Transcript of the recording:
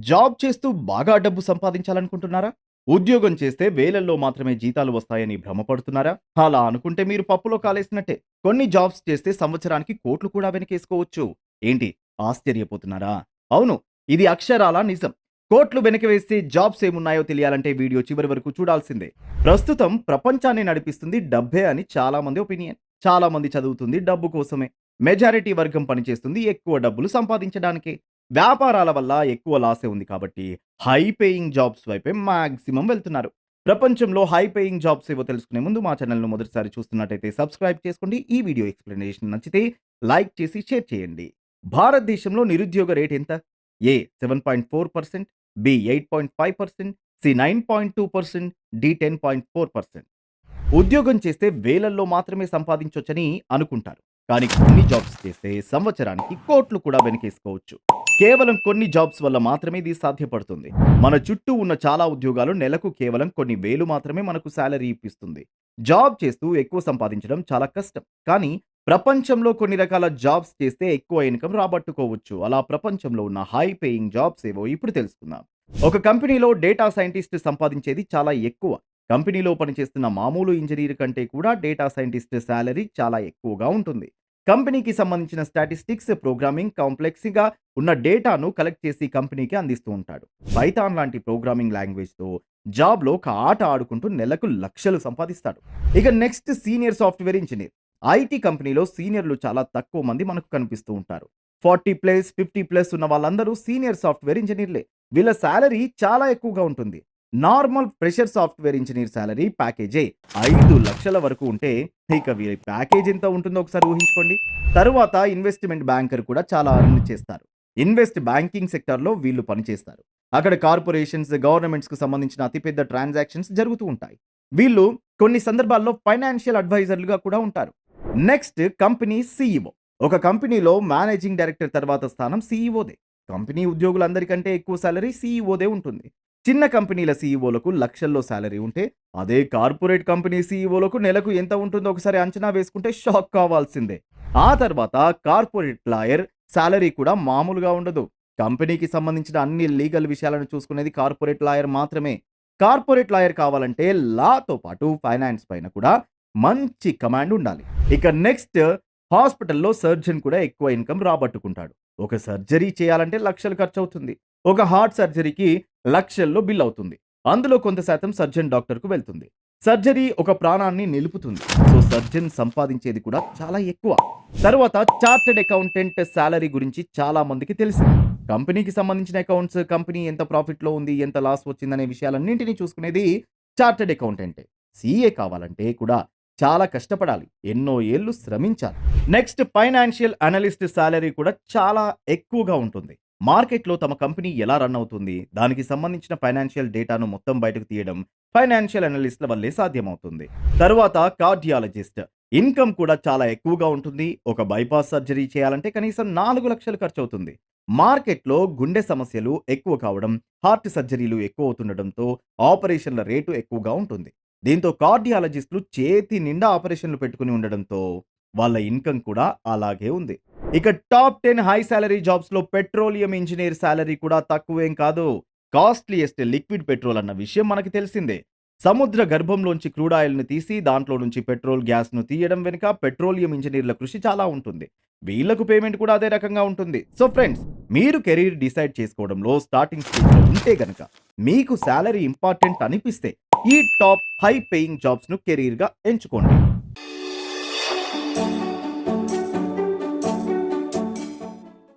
Job చేస్తూ బాగా డబ్బు సంపాదించాలనుకుంటున్నారా? ఉద్యోగం చేస్తే వేలల్లో మాత్రమే జీతాలు వస్తాయని భ్రమపడుతున్నారా? అలా అనుకుంటే మీరు పప్పులో కాలేసినట్టే. కొన్ని జాబ్స్ చేస్తే సంవత్సరానికి కోట్లు కూడా వెనకేసుకోవచ్చు. ఏంటి ఆశ్చర్యపోతున్నారా? అవును, ఇది అక్షరాల నిజం. కోట్లు వెనక వేస్తే జాబ్స్ ఏమున్నాయో తెలియాలంటే వీడియో చివరి వరకు చూడాల్సిందే. ప్రస్తుతం ప్రపంచాన్ని నడిపిస్తుంది డబ్బే అని చాలా మంది ఒపీనియన్. చాలా మంది చదువుతుంది డబ్బు కోసమే. మెజారిటీ వర్గం పనిచేస్తుంది ఎక్కువ డబ్బులు సంపాదించడానికే. వ్యాపారాల వల్ల ఎక్కువ లాసే ఉంది కాబట్టి హై పేయింగ్ జాబ్స్ వైపే మాక్సిమం వెళ్తున్నారు. ప్రపంచంలో హై పేయింగ్ జాబ్స్ ఏవో తెలుసుకునే ముందు మా ఛానల్‌ను మొదటిసారి చూస్తున్నట్టయితే సబ్స్క్రైబ్ చేసుకోండి. ఈ వీడియో ఎక్స్‌ప్లనేషన్ నచ్చితే లైక్ చేసి షేర్ చేయండి. భారతదేశంలో నిరుద్యోగ రేట్ ఎంత? ఏ 7.4%, బి 8.5%, సి 9.2%, డి 10.4%. ఉద్యోగం చేస్తే వేలల్లో మాత్రమే సంపాదించొచ్చని అనుకుంటారు. కానీ కొన్ని జాబ్స్ చేస్తే సంవత్సరానికి కోట్లు కూడా వెనకేసుకోవచ్చు. కేవలం కొన్ని జాబ్స్ వల్ల మాత్రమే ఇది సాధ్యపడుతుంది. మన చుట్టూ ఉన్న చాలా ఉద్యోగాలు నెలకు కేవలం కొన్ని వేలు మాత్రమే మనకు సాలరీ ఇప్పిస్తుంది. జాబ్ చేస్తూ ఎక్కువ సంపాదించడం చాలా కష్టం. కానీ ప్రపంచంలో కొన్ని రకాల జాబ్స్ చేస్తే ఎక్కువ ఇన్కమ్ రాబట్టుకోవచ్చు. అలా ప్రపంచంలో ఉన్న హై పేయింగ్ జాబ్స్ ఏవో ఇప్పుడు తెలుసుకుందాం. ఒక కంపెనీలో డేటా సైంటిస్ట్ సంపాదించేది చాలా ఎక్కువ. కంపెనీలో పనిచేస్తున్న మామూలు ఇంజినీర్ కంటే కూడా డేటా సైంటిస్ట్ సాలరీ చాలా ఎక్కువగా ఉంటుంది. కంపెనీకి సంబంధించిన స్టాటిస్టిక్స్, ప్రోగ్రామింగ్, కాంప్లెక్స్‌గా ఉన్న డేటాను కలెక్ట్ చేసి కంపెనీకి అందిస్తూ ఉంటాడు. పైథాన్ లాంటి ప్రోగ్రామింగ్ లాంగ్వేజ్‌తో జాబ్‌లో ఒక ఆట ఆడుకుంటూ నెలకు లక్షలు సంపాదిస్తాడు. ఇక next senior software engineer. IT కంపెనీలో సీనియర్‌లు చాలా తక్కువ మంది మనకు కనిపిస్తూ ఉంటారు. 40+, 50+ ఉన్న వాళ్ళందరూ సీనియర్ సాఫ్ట్‌వేర్ ఇంజినీర్‌లే. వీళ్ళ సాలరీ చాలా ఎక్కువగా ఉంటుంది. Normal fresher software engineer salary ప్యాకేజే 5,00,000 వరకు ఉంటే, ఇక వీరి ప్యాకేజ్ ఎంత ఉంటుందో ఒకసారి ఊహించుకోండి. తరువాత ఇన్వెస్ట్‌మెంట్ బ్యాంకర్ కూడా చాలా ఎర్న్ చేస్తారు. బ్యాంకింగ్ సెక్టార్‌లో వీళ్ళు పనిచేస్తారు. అక్కడ కార్పొరేషన్స్, గవర్నమెంట్స్‌కు సంబంధించిన అతిపెద్ద ట్రాన్సాక్షన్స్ జరుగుతూ ఉంటాయి. వీళ్ళు కొన్ని సందర్భాల్లో ఫైనాన్షియల్ అడ్వైజర్‌లుగా కూడా ఉంటారు. Next company CEO. ఒక కంపెనీలో మేనేజింగ్ డైరెక్టర్ తర్వాత స్థానం సీఈఓదే. కంపెనీ ఉద్యోగులందరికంటే ఎక్కువ సాలరీ సీఈఓదే ఉంటుంది. చిన్న కంపెనీల సీఈఓలకు లక్షల్లో సాలరీ ఉంటే, అదే కార్పొరేట్ కంపెనీ సీఈఓలకు నెలకు ఎంత ఉంటుందో ఒకసారి అంచనా వేసుకుంటే షాక్ కావాల్సిందే. ఆ తర్వాత కార్పొరేట్ లాయర్ సాలరీ కూడా మామూలుగా ఉండదు. కంపెనీకి సంబంధించిన అన్ని లీగల్ విషయాలను చూసుకునేది కార్పొరేట్ లాయర్ మాత్రమే. కార్పొరేట్ లాయర్ కావాలంటే లాతో పాటు ఫైనాన్స్ పైన కూడా మంచి కమాండ్ ఉండాలి. ఇక నెక్స్ట్ హాస్పిటల్‌లో సర్జన్ కూడా ఎక్కువ ఇన్‌కమ్ రాబట్టుకుంటాడు. ఒక సర్జరీ చేయాలంటే లక్షలు ఖర్చవుతుంది. ఒక హార్ట్ సర్జరీకి లక్షల్లో బిల్ అవుతుంది. అందులో కొంత శాతం సర్జన్ డాక్టర్‌కు వెళ్తుంది. సర్జరీ ఒక ప్రాణాన్ని నిలుపుతుంది. సో సర్జన్ సంపాదించేది కూడా చాలా ఎక్కువ. తరువాత చార్టర్డ్ అకౌంటెంట్ సాలరీ గురించి చాలా మందికి తెలిసింది. కంపెనీకి సంబంధించిన అకౌంట్స్, కంపెనీ ఎంత ప్రాఫిట్‌లో ఉంది, ఎంత లాస్ వచ్చిందనే విషయాలన్నింటినీ చూసుకునేది చార్టర్డ్ అకౌంటెంటే. సీఏ కావాలంటే కూడా చాలా కష్టపడాలి. ఎన్నో ఏళ్ళు శ్రమించాలి. నెక్స్ట్ ఫైనాన్షియల్ అనలిస్ట్ సాలరీ కూడా చాలా ఎక్కువగా ఉంటుంది. మార్కెట్‌లో తమ కంపెనీ ఎలా రన్ అవుతుంది, దానికి సంబంధించిన ఫైనాన్షియల్ డేటాను మొత్తం బయటకు తీయడం ఫైనాన్షియల్ అనలిస్ట్‌ల వల్లే సాధ్యమవుతుంది. తరువాత కార్డియాలజిస్ట్. ఇన్‌కమ్ కూడా చాలా ఎక్కువగా ఉంటుంది. ఒక బైపాస్ సర్జరీ చేయాలంటే కనీసం 4,00,000 ఖర్చవుతుంది. మార్కెట్‌లో గుండె సమస్యలు ఎక్కువ కావడం, హార్ట్ సర్జరీలు ఎక్కువవుతుండడంతో ఆపరేషన్‌ల రేటు ఎక్కువగా ఉంటుంది. దీంతో కార్డియాలజిస్టులు చేతి నిండా ఆపరేషన్‌లు పెట్టుకొని ఉండడంతో వాళ్ళ ఇన్‌కమ్ కూడా అలాగే ఉంది. ఇక టాప్ 10 హై సాలరీ జాబ్స్‌లో పెట్రోలియం ఇంజినీర్ సాలరీ కూడా తక్కువేం కాదు. కాస్ట్‌లీయెస్ట్ లిక్విడ్ పెట్రోల్ అన్న విషయం మనకి తెలిసిందే. సముద్ర గర్భంలోంచి క్రూడ్ ఆయిల్‌ని తీసి దాంట్లో నుంచి పెట్రోల్, గ్యాస్‌ను తీయడం వెనుక పెట్రోలియం ఇంజినీర్ల కృషి చాలా ఉంటుంది. వీళ్ళకు పేమెంట్ కూడా అదే రకంగా ఉంటుంది. సో ఫ్రెండ్స్, మీరు కెరీర్ డిసైడ్ చేసుకోవడంలో స్టార్టింగ్ స్టేజ్‌లో ఉంటే గనక మీకు సాలరీ ఇంపార్టెంట్ అనిపిస్తే ఈ టాప్ హై పేయింగ్ జాబ్స్‌ను కెరీర్‌గా ఎంచుకోండి.